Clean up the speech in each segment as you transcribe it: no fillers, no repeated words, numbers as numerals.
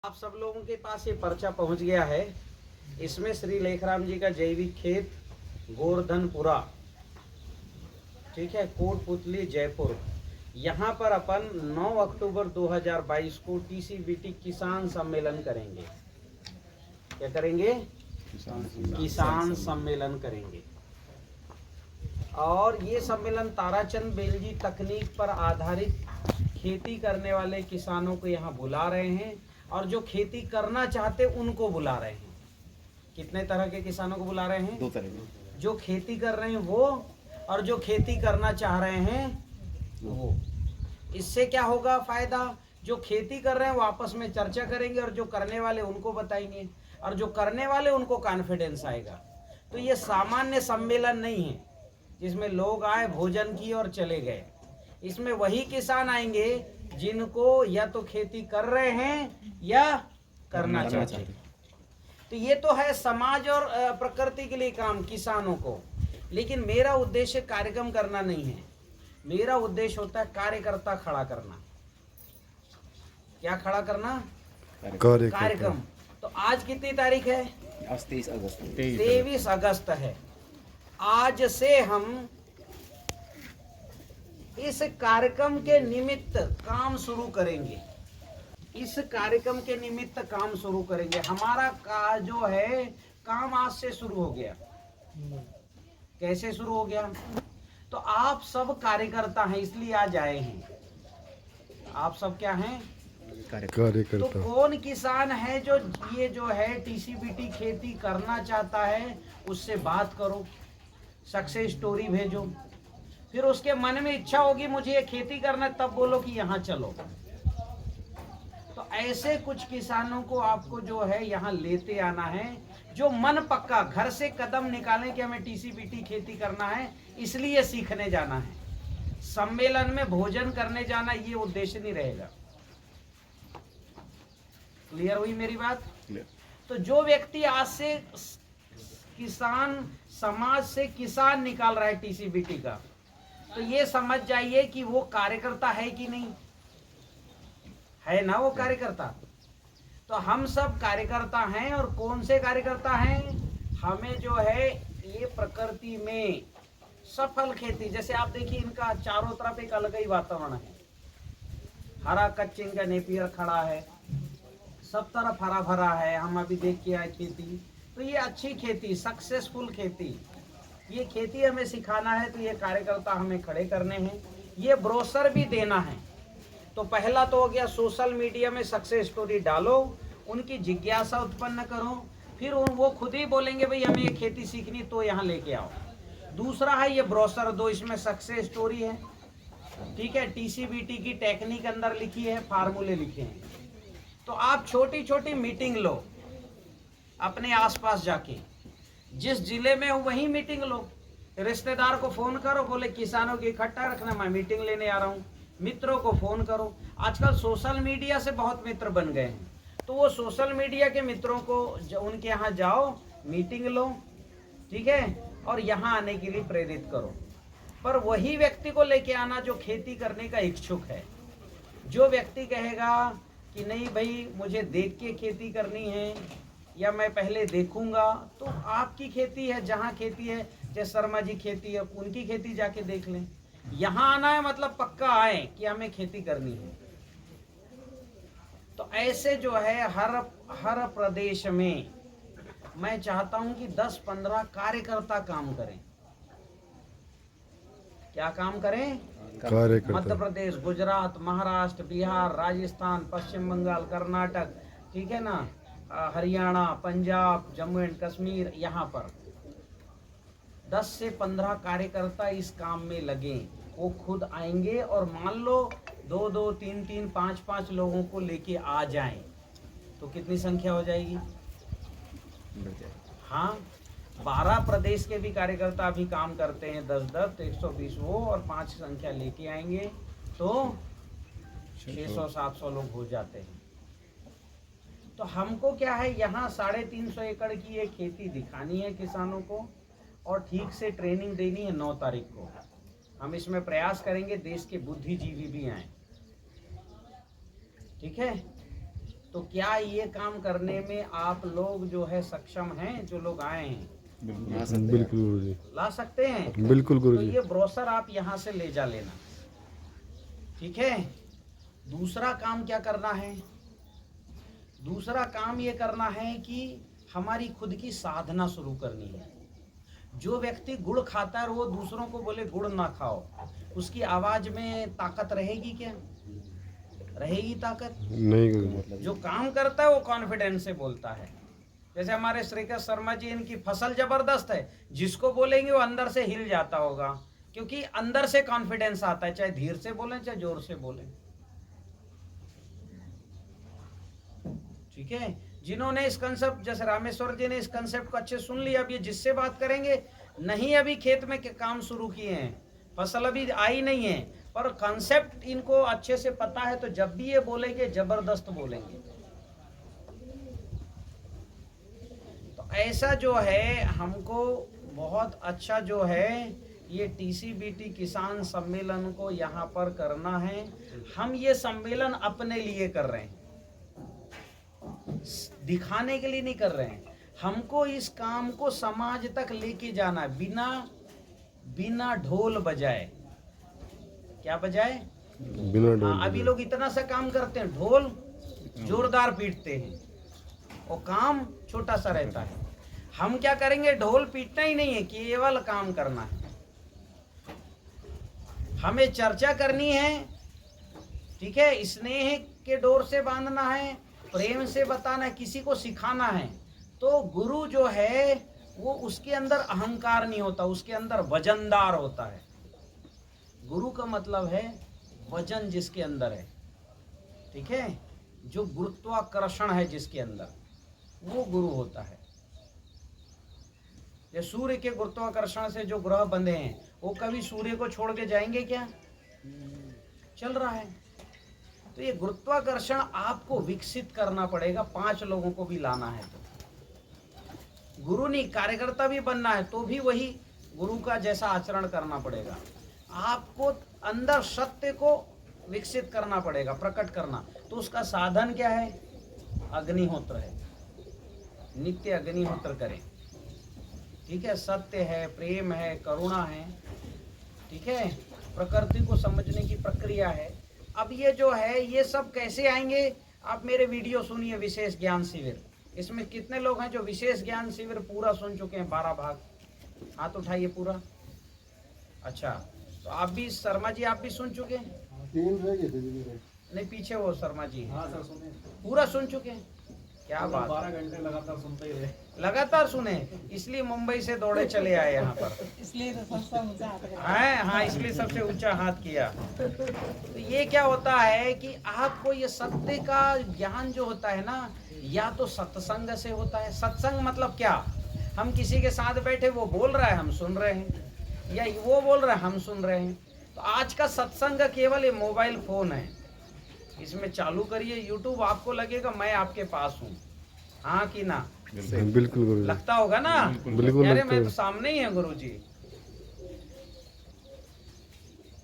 आप सब लोगों के पास ये पर्चा पहुंच गया है। इसमें श्री लेखराम जी का जैविक खेत गोवर्धनपुरा, ठीक है, कोटपुतली जयपुर। यहाँ पर अपन 9 अक्टूबर 2022 को टीसीबीटी किसान सम्मेलन करेंगे। क्या करेंगे? किसान सम्मेलन करेंगे। और ये सम्मेलन ताराचंद बेलजी तकनीक पर आधारित खेती करने वाले किसानों को यहाँ बुला रहे हैं, और जो खेती करना चाहते उनको बुला रहे हैं। कितने तरह के किसानों को बुला रहे हैं? 2 तरह के। जो खेती कर रहे हैं वो, और जो खेती करना चाह रहे हैं वो। इससे क्या होगा फायदा? जो खेती कर रहे हैं वो आपस में चर्चा करेंगे, और जो करने वाले उनको बताएंगे, और जो करने वाले उनको कॉन्फिडेंस आएगा। तो ये सामान्य सम्मेलन नहीं है जिसमें लोग आए, भोजन किए और चले गए। इसमें वही किसान आएंगे जिनको या तो खेती कर रहे हैं या करना चाहते हैं। तो ये तो है समाज और प्रकृति के लिए काम, किसानों को। लेकिन मेरा उद्देश्य कार्यक्रम करना नहीं है। मेरा उद्देश्य होता है कार्यकर्ता खड़ा करना। क्या खड़ा करना? कार्यक्रम। तो आज कितनी तारीख है? आज 23 अगस्त। 23 अगस्त है। आज से हम इस कार्यक्रम के निमित्त काम शुरू करेंगे। इस कार्यक्रम के निमित्त काम शुरू करेंगे। हमारा का जो है काम आज से शुरू हो गया। कैसे शुरू हो गया? तो आप सब कार्यकर्ता हैं, इसलिए आज आए हैं। आप सब क्या हैं? कार्यकर्ता। तो कौन किसान है जो ये जो है टीसीबीटी खेती करना चाहता है, उससे बात करो, सक्सेस स्टोरी भेजो। फिर उसके मन में इच्छा होगी मुझे ये खेती करना, तब बोलो कि यहाँ चलो। तो ऐसे कुछ किसानों को आपको जो है यहाँ लेते आना है, जो मन पक्का घर से कदम निकालें कि हमें टीसीबीटी खेती करना है, इसलिए सीखने जाना है। सम्मेलन में भोजन करने जाना ये उद्देश्य नहीं रहेगा। क्लियर हुई मेरी बात? तो जो व्यक्ति आज से किसान समाज से किसान निकाल रहा है टीसीबीटी का, तो ये समझ जाइए कि वो कार्यकर्ता है कि नहीं है। ना वो कार्यकर्ता। तो हम सब कार्यकर्ता हैं। और कौन से कार्यकर्ता हैं? हमें जो है ये प्रकृति में सफल खेती, जैसे आप देखिए इनका चारों तरफ एक अलग ही वातावरण है। हरा कच्चिंग का नेपियर खड़ा है, सब तरफ हरा भरा है। हम अभी देख के आए खेती। तो ये अच्छी खेती, सक्सेसफुल खेती, ये खेती हमें सिखाना है। तो ये कार्यकर्ता हमें खड़े करने हैं। ये ब्रोशर भी देना है। तो पहला तो हो गया सोशल मीडिया में सक्सेस स्टोरी डालो, उनकी जिज्ञासा उत्पन्न करो। फिर वो खुद ही बोलेंगे भाई हमें ये खेती सीखनी, तो यहाँ लेके आओ। दूसरा है ये ब्रोशर दो, इसमें सक्सेस स्टोरी है, ठीक है, टीसीबीटी की टेक्निक अंदर लिखी है, फार्मूले लिखे हैं। तो आप छोटी छोटी मीटिंग लो अपने आसपास जाके, जिस जिले में हो वहीं मीटिंग लो। रिश्तेदार को फोन करो, बोले किसानों की इकट्ठा रखना, मैं मीटिंग लेने आ रहा हूँ। मित्रों को फोन करो। आजकल सोशल मीडिया से बहुत मित्र बन गए हैं। तो वो सोशल मीडिया के मित्रों को उनके यहाँ जाओ, मीटिंग लो, ठीक है, और यहाँ आने के लिए प्रेरित करो। पर वही व्यक्ति को लेके आना जो खेती करने का इच्छुक है। जो व्यक्ति कहेगा कि नहीं भाई मुझे देख के खेती करनी है, या मैं पहले देखूंगा, तो आपकी खेती है, जहाँ खेती है, जैसे शर्मा जी खेती है, उनकी खेती जाके देख लें। यहाँ आना है मतलब पक्का आए कि हमें खेती करनी है। तो ऐसे जो है हर प्रदेश में मैं चाहता हूं कि 10-15 कार्यकर्ता काम करें। क्या काम करें? मध्य प्रदेश, गुजरात, महाराष्ट्र, बिहार, राजस्थान, पश्चिम बंगाल, कर्नाटक, ठीक है ना, हरियाणा, पंजाब, जम्मू एंड कश्मीर, यहाँ पर 10 से 15 कार्यकर्ता इस काम में लगे। वो खुद आएंगे और मान लो 2-2, 3-3, 5-5 लोगों को लेके आ जाएं, तो कितनी संख्या हो जाएगी? हाँ, 12 प्रदेश के भी कार्यकर्ता अभी काम करते हैं, 10-10 तो 120 वो, और 5 संख्या लेके आएंगे तो 600-700 लोग हो जाते हैं। तो हमको क्या है, यहाँ 350 एकड़ की एक खेती दिखानी है किसानों को, और ठीक से ट्रेनिंग देनी है 9 तारीख को। हम इसमें प्रयास करेंगे देश के बुद्धिजीवी भी आए, ठीक है। तो क्या ये काम करने में आप लोग जो है सक्षम हैं, जो लोग आए हैं? बिल्कुल गुरुजी, ला सकते हैं? बिल्कुल तो गुरुजी। ये ब्रोशर आप यहाँ से ले जा लेना, ठीक है। दूसरा काम क्या करना है? दूसरा काम ये करना है कि हमारी खुद की साधना शुरू करनी है। जो व्यक्ति गुड़ खाता है और वो दूसरों को बोले गुड़ ना खाओ, उसकी आवाज में ताकत रहेगी क्या? रहेगी ताकत? नहीं गुरुजी। जो काम करता है वो कॉन्फिडेंस से बोलता है। जैसे हमारे श्रीकृष्ण शर्मा जी, इनकी फसल जबरदस्त है, जिसको बोलेंगे वो अंदर से हिल जाता होगा, क्योंकि अंदर से कॉन्फिडेंस आता है, चाहे धीरे से बोलें चाहे जोर से बोलें, ठीक है। जिन्होंने इस कंसेप्ट, जैसे रामेश्वर जी ने इस कंसेप्ट को अच्छे सुन लिया, अब ये जिससे बात करेंगे, नहीं अभी खेत में काम शुरू किए हैं, फसल अभी आई नहीं है, पर कंसेप्ट इनको अच्छे से पता है, तो जब भी ये बोलेंगे जबरदस्त बोलेंगे। तो ऐसा जो है हमको बहुत अच्छा जो है ये TCBT किसान सम्मेलन को यहाँ पर करना है। हम ये सम्मेलन अपने लिए कर रहे हैं, दिखाने के लिए नहीं कर रहे हैं। हमको इस काम को समाज तक लेके जाना है, बिना ढोल बजाए। क्या बजाए? बिना ढोल हाँ, अभी लोग इतना सा काम करते हैं, ढोल जोरदार पीटते हैं और काम छोटा सा रहता है। हम क्या करेंगे? ढोल पीटना ही नहीं है, केवल काम करना है। हमें चर्चा करनी है, ठीक है, स्नेह के डोर से बांधना है, प्रेम से बताना है, किसी को सिखाना है। तो गुरु जो है वो उसके अंदर अहंकार नहीं होता, उसके अंदर वजनदार होता है। गुरु का मतलब है वजन जिसके अंदर है, ठीक है, जो गुरुत्वाकर्षण है जिसके अंदर, वो गुरु होता है। ये सूर्य के गुरुत्वाकर्षण से जो ग्रह बंधे हैं, वो कभी सूर्य को छोड़ के जाएंगे क्या? चल रहा है। तो ये गुरुत्वाकर्षण आपको विकसित करना पड़ेगा, 5 लोगों को भी लाना है तो। गुरु नहीं, कार्यकर्ता भी बनना है तो भी वही गुरु का जैसा आचरण करना पड़ेगा। आपको अंदर सत्य को विकसित करना पड़ेगा, प्रकट करना। तो उसका साधन क्या है? अग्निहोत्र है, नित्य अग्निहोत्र करें, ठीक है। सत्य है, प्रेम है, करुणा है, ठीक है, प्रकृति को समझने की प्रक्रिया है। अब ये जो है ये सब कैसे आएंगे? आप मेरे वीडियो सुनिए, विशेष ज्ञान शिविर। इसमें कितने लोग हैं जो विशेष ज्ञान शिविर पूरा सुन चुके हैं? 12 भाग, हाथ उठाइए पूरा। अच्छा, तो आप भी, शर्मा जी आप भी सुन चुके हैं? 3 रह गए थे। नहीं, पीछे वो शर्मा जी। हाँ सर, सुने। पूरा सुन चुके हैं? क्या बात, 12 घंटे लगातार सुनते ही रहे। लगातार सुने, इसलिए मुंबई से दौड़े चले आए यहाँ पर। इसलिए तो सबसे ऊंचा हाथ है। हाँ, इसलिए सबसे ऊंचा हाथ किया। तो ये क्या होता है कि आपको ये सत्य का ज्ञान जो होता है ना, या तो सत्संग से होता है। सत्संग मतलब क्या? हम किसी के साथ बैठे, वो बोल रहा है हम सुन रहे हैं, या वो बोल रहा है हम सुन रहे हैं। तो आज का सत्संग केवल ये मोबाइल फोन है, इसमें चालू करिए यूट्यूब, आपको लगेगा मैं आपके पास हूँ। हाँ कि ना? बिल्कुल गुरुजी, लगता होगा ना? बिल्कुल अरे लगता मैं है। तो सामने ही है गुरुजी।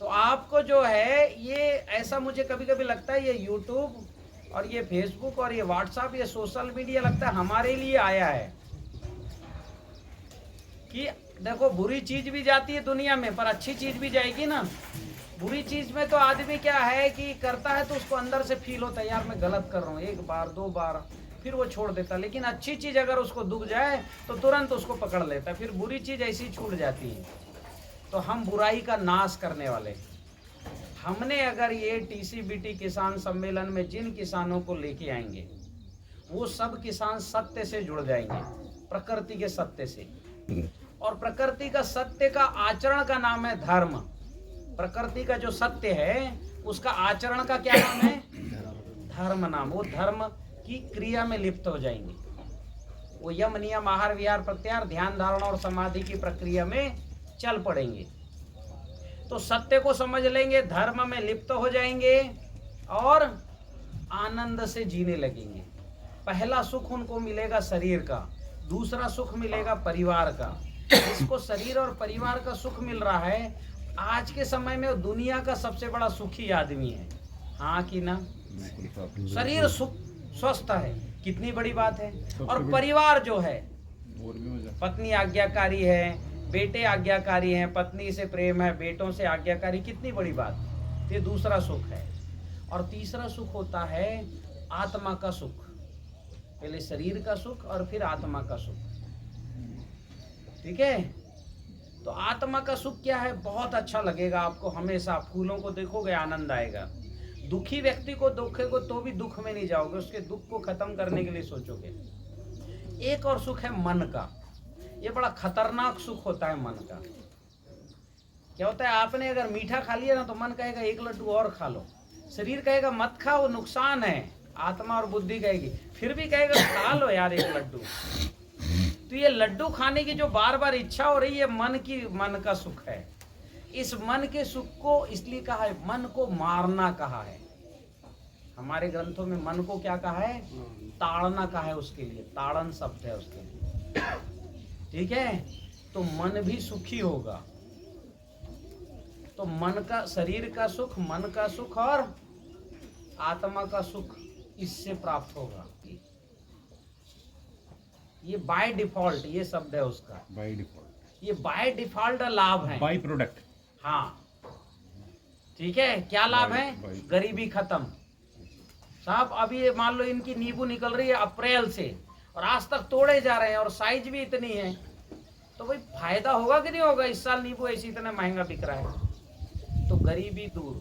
तो आपको जो है ये ऐसा, मुझे कभी कभी लगता है ये यूट्यूब और ये फेसबुक और ये व्हाट्सएप, ये सोशल मीडिया लगता है हमारे लिए आया है कि देखो बुरी चीज भी जाती है दुनिया में, पर अच्छी चीज भी जाएगी ना। बुरी चीज में तो आदमी क्या है कि करता है तो उसको अंदर से फील होता है, यार मैं गलत कर रहा हूँ, 1 बार 2 बार, फिर वो छोड़ देता। लेकिन अच्छी चीज अगर उसको दुख जाए तो तुरंत उसको पकड़ लेता है, फिर बुरी चीज ऐसी छूट जाती है। तो हम बुराई का नाश करने वाले। हमने अगर ये TCBT किसान सम्मेलन में जिन किसानों को लेके आएंगे, वो सब किसान सत्य से जुड़ जाएंगे, प्रकृति के सत्य से। और प्रकृति का सत्य का आचरण का नाम है धर्म। प्रकृति का जो सत्य है उसका आचरण का क्या नाम है? धर्म नाम। वो धर्म की क्रिया में लिप्त हो जाएंगे, वो यम नियम आहार विहार प्रत्याहार ध्यान धारणा और समाधि की प्रक्रिया में चल पड़ेंगे। तो सत्य को समझ लेंगे, धर्म में लिप्त हो जाएंगे और आनंद से जीने लगेंगे। पहला सुख उनको मिलेगा शरीर का, दूसरा सुख मिलेगा परिवार का। इसको शरीर और परिवार का सुख मिल रहा है, आज के समय में दुनिया का सबसे बड़ा सुखी आदमी है। हाँ कि ना? शरीर सुख स्वस्थ है, कितनी बड़ी बात है। और परिवार जो है, पत्नी आज्ञाकारी है, बेटे आज्ञाकारी हैं, पत्नी से प्रेम है, बेटों से आज्ञाकारी, कितनी बड़ी बात। ये दूसरा सुख है। और तीसरा सुख होता है आत्मा का सुख। पहले शरीर का सुख और फिर आत्मा का सुख। ठीक है। तो आत्मा का सुख क्या है? बहुत अच्छा लगेगा आपको, हमेशा फूलों को देखोगे आनंद आएगा। दुखी व्यक्ति को देखोगे तो भी दुख में नहीं जाओगे, उसके दुख को खत्म करने के लिए सोचोगे। एक और सुख है मन का। ये बड़ा खतरनाक सुख होता है मन का। क्या होता है, आपने अगर मीठा खा लिया ना तो मन कहेगा एक लड्डू और खा लो, शरीर कहेगा मत खाओ नुकसान है, आत्मा और बुद्धि कहेगी, फिर भी कहेगा खा लो यार एक लड्डू। तो ये लड्डू खाने की जो बार बार इच्छा हो रही है, मन का सुख है। इस मन के सुख को इसलिए कहा है, मन को मारना कहा है। हमारे ग्रंथों में मन को क्या कहा है? ताड़ना कहा है। उसके लिए ताड़न शब्द है उसके लिए। ठीक है। तो मन भी सुखी होगा। तो मन का, शरीर का सुख, मन का सुख और आत्मा का सुख इससे प्राप्त होगा। ये बाय डिफॉल्ट, ये शब्द है उसका, बाय डिफॉल्ट। ये बाय डिफॉल्ट लाभ है, बाय प्रोडक्ट। हाँ ठीक है। क्या लाभ है? गरीबी खत्म। साहब अभी ये मान लो इनकी नींबू निकल रही है अप्रैल से और आज तक तोड़े जा रहे हैं और साइज भी इतनी है, तो भाई फायदा होगा कि नहीं होगा? इस साल नींबू ऐसी इतना महंगा बिक रहा है। तो गरीबी दूर,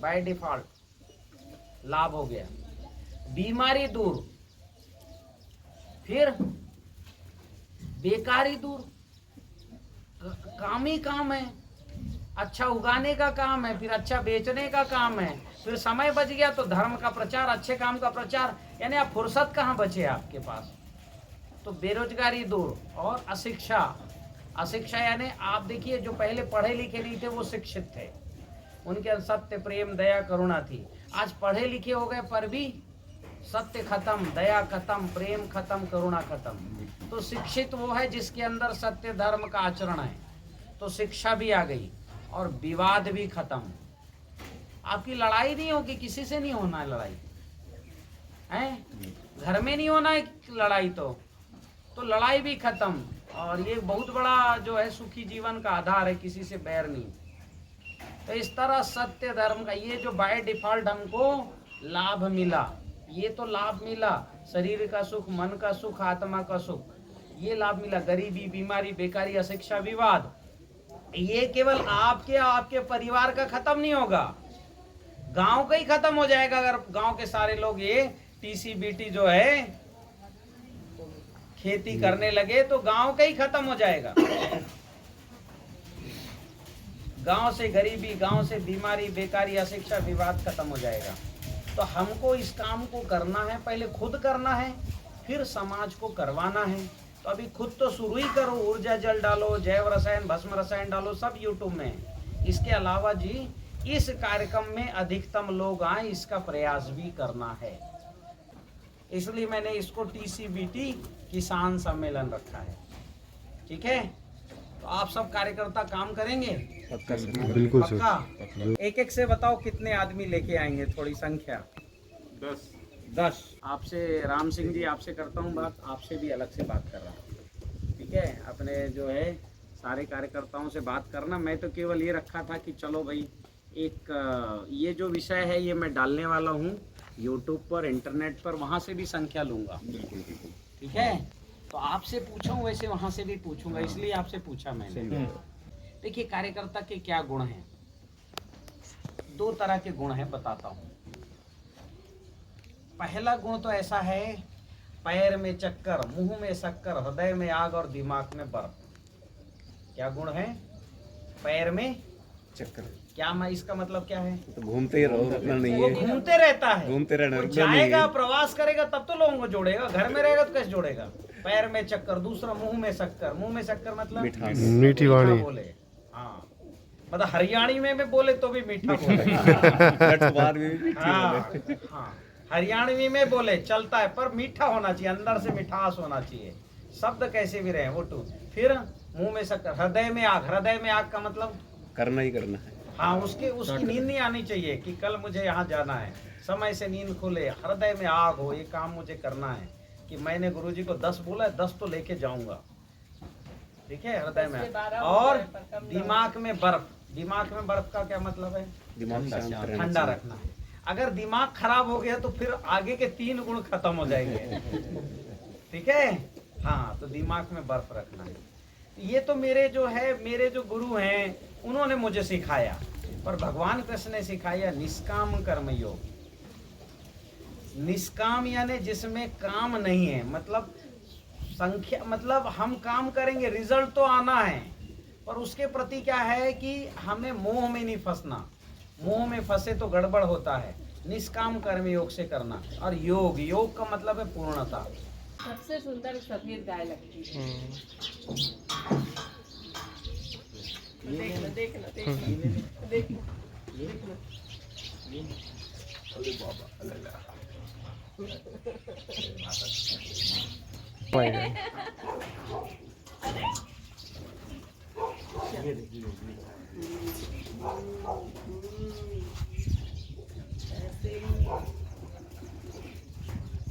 बाय डिफॉल्ट लाभ हो गया। बीमारी दूर, फिर बेकारी दूर। काम ही काम है, अच्छा उगाने का काम है, फिर अच्छा बेचने का काम है, फिर समय बच गया तो धर्म का प्रचार, अच्छे काम का प्रचार। यानी आप फुर्सत कहाँ बचे आपके पास? तो बेरोजगारी दूर। और अशिक्षा, अशिक्षा यानी आप देखिए जो पहले पढ़े लिखे नहीं थे वो शिक्षित थे, उनके अंदर सत्य प्रेम दया करुणा थी। आज पढ़े लिखे हो गए पर भी सत्य खत्म, दया खत्म, प्रेम खत्म, करुणा खत्म। तो शिक्षित वो है जिसके अंदर सत्य धर्म का आचरण है। तो शिक्षा भी आ गई और विवाद भी खत्म। आपकी लड़ाई नहीं होगी, किसी से नहीं होना है लड़ाई, है घर में नहीं होना है लड़ाई। तो लड़ाई भी खत्म। और ये बहुत बड़ा जो है सुखी जीवन का आधार है, किसी से बैर नहीं। तो इस तरह सत्य धर्म का ये जो बाय डिफॉल्ट हमको लाभ मिला, ये तो लाभ मिला, शरीर का सुख, मन का सुख, आत्मा का सुख, ये लाभ मिला। गरीबी, बीमारी, बेकारी, अशिक्षा, विवाद, ये केवल आपके परिवार का खत्म नहीं होगा, गांव का ही खत्म हो जाएगा। अगर गांव के सारे लोग ये टीसीबीटी जो है खेती करने लगे तो गांव का ही खत्म हो जाएगा। गांव से गरीबी, गांव से बीमारी, बेकारी, अशिक्षा, विवाद खत्म हो जाएगा। तो हमको इस काम को करना है, पहले खुद करना है, फिर समाज को करवाना है। तो अभी खुद तो शुरू ही करो, ऊर्जा जल डालो, जैव रसायन, भस्म रसायन डालो, सब यूट्यूब में है। इसके अलावा जी इस कार्यक्रम में अधिकतम लोग आए, इसका प्रयास भी करना है। इसलिए मैंने इसको टीसीबीटी किसान सम्मेलन रखा है। ठीक है। तो आप सब कार्यकर्ता काम करेंगे बिल्कुल सर। पक्का? एक एक से बताओ कितने आदमी लेके आएंगे, थोड़ी संख्या। 10। आपसे राम सिंह जी, आपसे करता हूँ बात, आपसे भी अलग से बात कर रहा हूँ। ठीक है। अपने जो है सारे कार्यकर्ताओं से बात करना। मैं तो केवल ये रखा था कि चलो भाई एक ये जो विषय है ये मैं डालने वाला हूँ यूट्यूब पर, इंटरनेट पर, वहाँ से भी संख्या लूँगा। ठीक है। तो आपसे पूछूं वैसे वहाँ से भी पूछूंगा, इसलिए आपसे पूछा मैंने। देखिए कार्यकर्ता के क्या गुण हैं? 2 तरह के गुण हैं, बताता हूँ। पहला गुण तो ऐसा है, पैर में चक्कर, मुंह में शक्कर, हृदय में आग और दिमाग में बर्फ। क्या गुण है? पैर में चक्कर। क्या मैं इसका मतलब क्या है? तो घूमते ही रहो, रुकना नहीं वो है। घूमते रहता है, घूमते रहना, वो रुकना नहीं जाएगा, है। प्रवास करेगा तब तो लोगों को जोड़ेगा, घर में रहेगा तो कैसे जोड़ेगा? पैर में चक्कर। दूसरा मुंह में शक्कर। मुंह में शक्कर मतलब मिठास। मीठी वाणी। बोले, हाँ मतलब हरियाणी में बोले तो भी मीठा बोले। लठबार में भी हाँ हरियाणवी में बोले चलता है, पर मीठा होना चाहिए, अंदर से मिठास होना चाहिए। शब्द कैसे भी रहे वो टू। फिर मुंह में शक्कर, हृदय में आग। हृदय में आग का मतलब करना ही करना है। हाँ, उसकी नींद नहीं आनी चाहिए कि कल मुझे यहाँ जाना है। समय से नींद खुले, हृदय में आग हो, ये काम मुझे करना है कि मैंने गुरुजी को 10 बोला है, 10 तो लेके जाऊंगा। ठीक है, हृदय में। और दिमाग में बर्फ का क्या मतलब है? दिमाग शांत रहना ठंडा चाहिए। रखना है। अगर दिमाग खराब हो गया तो फिर आगे के 3 गुण खत्म हो जाएंगे। ठीक है, हाँ, तो दिमाग में बर्फ रखना है। ये तो मेरे जो गुरु हैं उन्होंने मुझे सिखाया, पर भगवान कृष्ण ने सिखाया निष्काम कर्म योग। निष्काम यानी जिसमें काम नहीं है, मतलब संख्या, मतलब हम काम करेंगे, रिजल्ट तो आना है, पर उसके प्रति क्या है कि हमें मोह में नहीं फंसना। मोह में फंसे तो गड़बड़ होता है। निष्काम कर्म योग से करना। और योग का मतलब है पूर्णता। सबसे सुंदर सफेद गाय लगती है। देख लो।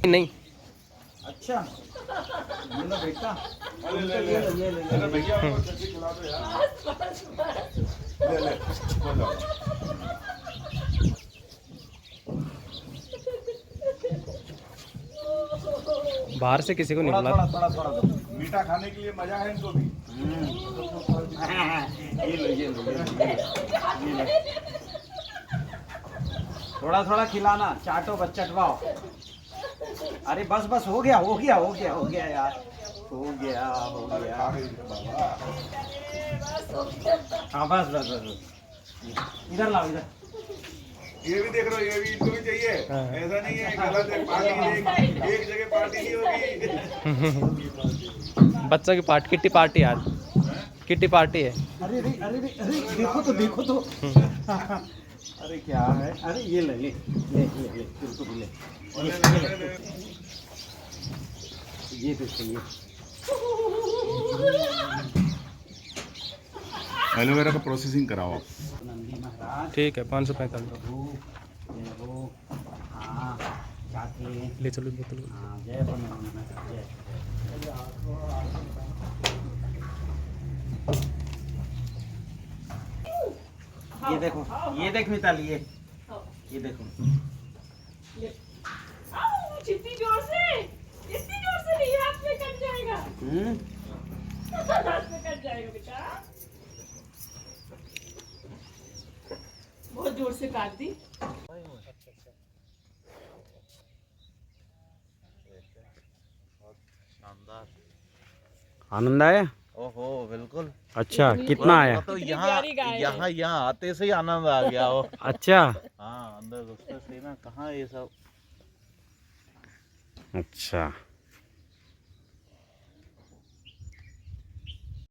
नहीं अच्छा, ये लो बेटा, ये ले। अरे भैया हमको सब्जी खिला दो यार। ले बोलो। बाहर से किसी को नहीं बुला। थोड़ा दो। मीठा खाने के लिए मजा है इनको भी। ये लो। थोड़ा खिलाना, चाटो बस, चटवाओ। अरे बस हो गया यार, हो गया। हाँ बस। इधर लाओ, इधर। ये भी देख लो, ये भी इनको भी चाहिए। ऐसा नहीं है गलत है, पार्टी एक जगह पार्टी नहीं होगी। बच्चों की पार्टी, किट्टी पार्टी आज, किट्टी पार्टी है। अरे देखो तो। अरे क्या है? अरे ये ले बिल्कुल ले। ये देखो ये। एलोवेरा का प्रोसेसिंग कराओ आप। नंदी महाराज ठीक है, 545 प्रभु, हाँ, जाके, ले चलो बोतल को। हाँ, जय बनाना, जय। ये देख मिताली, ये देखो। इतनी जोर से नहीं, हाथ में कट जाएगा। हाथ में कट जाएगा बेटा। बहुत जोर से काट दी। आनंद आया? ओहो बिल्कुल। अच्छा, कितना आया? तो कितनी यहाँ प्यारी गाय है। यहाँ आते से ही आनंद आ गया हो। अच्छा, हाँ, अंदर घुसते से ना, कहाँ ये सब। अच्छा।